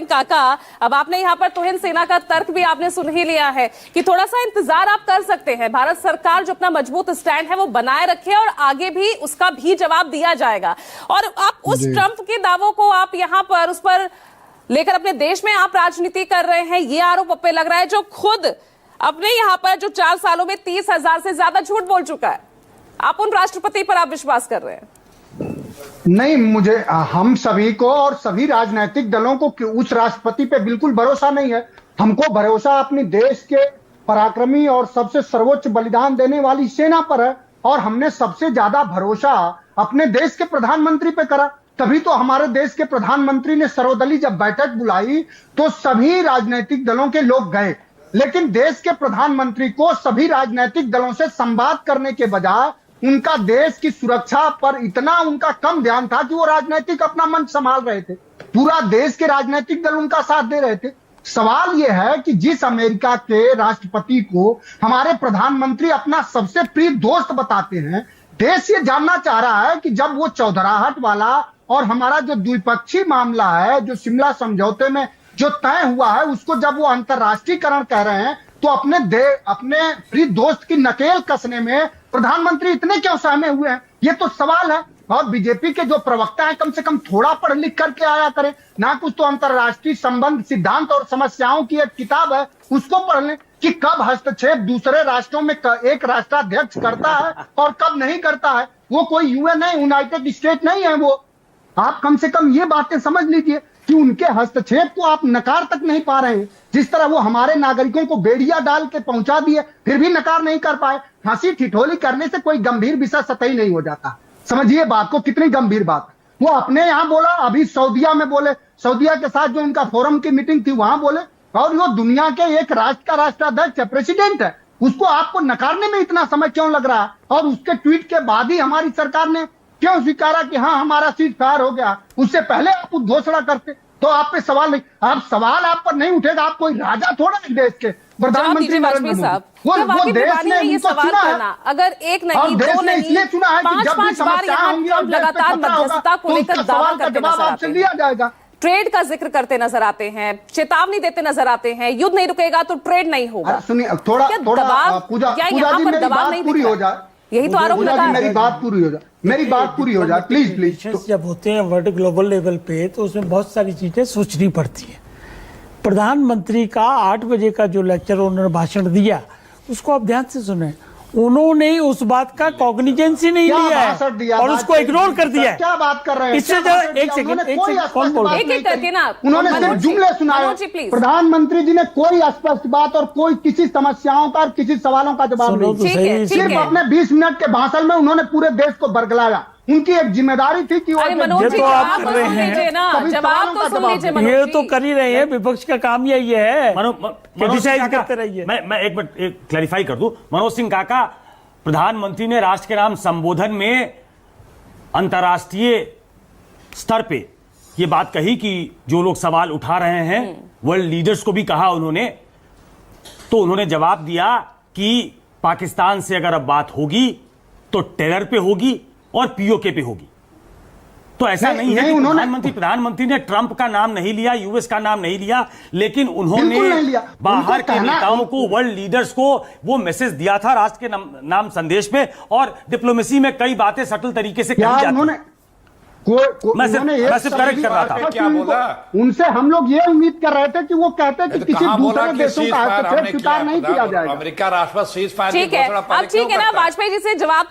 सिंह काका, अब आपने यहाँ पर तुहिन सेना का तर्क भी आपने सुन ही लिया है कि थोड़ा सा इंतजार आप कर सकते हैं, भारत सरकार जो अपना मजबूत स्टैंड है वो बनाए रखे और आगे भी उसका भी जवाब दिया जाएगा। और आप उस ट्रंप के दावों को आप यहाँ पर उस पर लेकर अपने देश में आप राजनीति कर रहे हैं, ये आरोप पे लग रहा है, जो खुद अपने यहाँ पर जो 4 सालों में 30,000 से ज्यादा झूठ बोल चुका है, आप उन राष्ट्रपति पर आप विश्वास कर रहे हैं? नहीं, मुझे हम सभी को और सभी राजनीतिक दलों को उस राष्ट्रपति पे बिल्कुल भरोसा नहीं है। हमको भरोसा अपने देश के पराक्रमी और सबसे सर्वोच्च बलिदान देने वाली सेना पर है, और हमने सबसे ज्यादा भरोसा अपने देश के प्रधानमंत्री पे करा। तभी तो हमारे देश के प्रधानमंत्री ने सर्वदलीय जब बैठक बुलाई तो सभी राजनीतिक दलों के लोग गए, लेकिन देश के प्रधानमंत्री को सभी राजनीतिक दलों से संवाद करने के बजाय उनका देश की सुरक्षा पर इतना उनका कम ध्यान था कि वो राजनीतिक अपना मन संभाल रहे थे। पूरा देश के राजनीतिक दल उनका साथ दे रहे थे। सवाल यह है कि जिस अमेरिका के राष्ट्रपति को हमारे प्रधानमंत्री अपना सबसे प्रिय दोस्त बताते हैं, देश ये जानना चाह रहा है कि जब वो चौधराहट वाला और हमारा जो द्विपक्षीय मामला है, जो शिमला समझौते में जो तय हुआ है, उसको जब वो अंतर्राष्ट्रीयकरण कह रहे हैं, तो अपने प्रिय दोस्त की नकेल कसने में प्रधानमंत्री इतने क्यों सहमे हुए हैं? ये तो सवाल है। और बीजेपी के जो प्रवक्ता हैं, कम से कम थोड़ा पढ़ लिख करके आया करें ना, कुछ तो अंतर्राष्ट्रीय संबंध, सिद्धांत और समस्याओं की एक किताब है, उसको पढ़ लें कि कब हस्तक्षेप दूसरे राष्ट्रों में एक राष्ट्राध्यक्ष करता है और कब नहीं करता है। वो कोई यूएन है, यूनाइटेड स्टेट नहीं है वो। आप कम से कम ये बातें समझ लीजिए कि उनके हस्तक्षेप को आप नकार तक नहीं पा रहे हैं। जिस तरह वो हमारे नागरिकों को बेड़िया डाल के पहुंचा दिए, फिर भी नकार नहीं कर पाए। हंसी ठिठोली करने से कोई गंभीर विषय सतही नहीं हो जाता। समझिए बात को, कितनी गंभीर बात है। वो अपने यहाँ बोला, अभी सऊदिया में बोले, सऊदिया के साथ जो उनका फोरम की मीटिंग थी वहां बोले, और वो दुनिया के एक राष्ट्र का राष्ट्राध्यक्ष है, प्रेसिडेंट है, उसको आपको नकारने में इतना समय क्यों लग रहा है? और उसके ट्वीट के बाद ही हमारी सरकार ने क्यों स्वीकारा कि हाँ हमारा सीज फायर हो गया? उससे पहले आप घोषणा करते तो आप पे सवाल नहीं, आप सवाल आप पर नहीं उठेगा। आप कोई राजा थोड़ा है देश के, प्रधानमंत्री नरेंद्र मोदी। वो देश ने ये सवाल करना, अगर एक नहीं, दो नहीं, 5-5 बार यहाँ ट्रंप लगातार मध्यस्थता को लेकर दावा करते नजर आते हैं, लिया जाएगा। ट्रेड का जिक्र करते नजर आते हैं, चेतावनी देते नजर आते हैं, युद्ध नहीं रुकेगा तो ट्रेड नहीं होगा। सुनिए थोड़ा पूजा जी, दबाव नहीं पूरी हो जाए, यही तो आरोप लगा है। मेरी बात पूरी हो जाए, मेरी बात पूरी हो जाए, प्लीज। जब होते हैं वर्ल्ड ग्लोबल लेवल पे तो उसमें बहुत सारी चीजें सोचनी पड़ती है। प्रधानमंत्री का 8 बजे का जो लेक्चर उन्होंने भाषण दिया, उसको आप ध्यान से सुने। उन्होंने उस बात का कॉग्निजेंस ही नहीं लिया है और उसको इग्नोर कर दिया है। क्या बात कर रहे हैं? इससे एक सेकंड कौन बोल रहा है? एक करके ना, उन्होंने सिर्फ जुमले सुनाए। प्रधानमंत्री जी ने कोई स्पष्ट बात और कोई किसी समस्याओं का और किसी सवालों का जवाब नहीं। सिर्फ अपने 20 मिनट के भाषण में उन्होंने पूरे देश को बरगलाया। उनकी एक जिम्मेदारी थी कि मनोज जी आप तो सुन लीजिए ना, जवाब तो सुन लीजिए। ये तो कर ही रहे हैं, विपक्ष का काम यही है, क्रिटिसाइज करते रहिए। मैं एक मिनट क्लैरिफाई कर दूं। मनोज सिंह काका, प्रधानमंत्री ने राष्ट्र के नाम संबोधन में अंतर्राष्ट्रीय स्तर पे ये बात कही कि जो लोग सवाल उठा रहे हैं, वर्ल्ड लीडर्स को भी कहा उन्होंने, तो उन्होंने जवाब दिया कि पाकिस्तान से अगर अब बात होगी तो टेरर पे होगी और पीओके पे होगी। तो ऐसा नहीं है कि प्रधानमंत्री ने ट्रंप का नाम नहीं लिया, यूएस का नाम नहीं लिया, लेकिन उन्होंने बाहर के नेताओं को, वर्ल्ड लीडर्स को वो मैसेज दिया था राष्ट्र के नाम संदेश में। और डिप्लोमेसी में कई बातें सटल तरीके से कही जाती हैं। मैं सिर्फ करेक्ट कर रहा था। क्या बोला? उनसे हम लोग ये उम्मीद कर रहे थे कि वो कहते हैं कि किसी दूसरे देशों का हस्तक्षेप स्वीकार नहीं किया जाएगा। अमेरिका राष्ट्रपति सीज फायर ठीक है, अब ठीक है ना, वाजपेयी जी से जवाब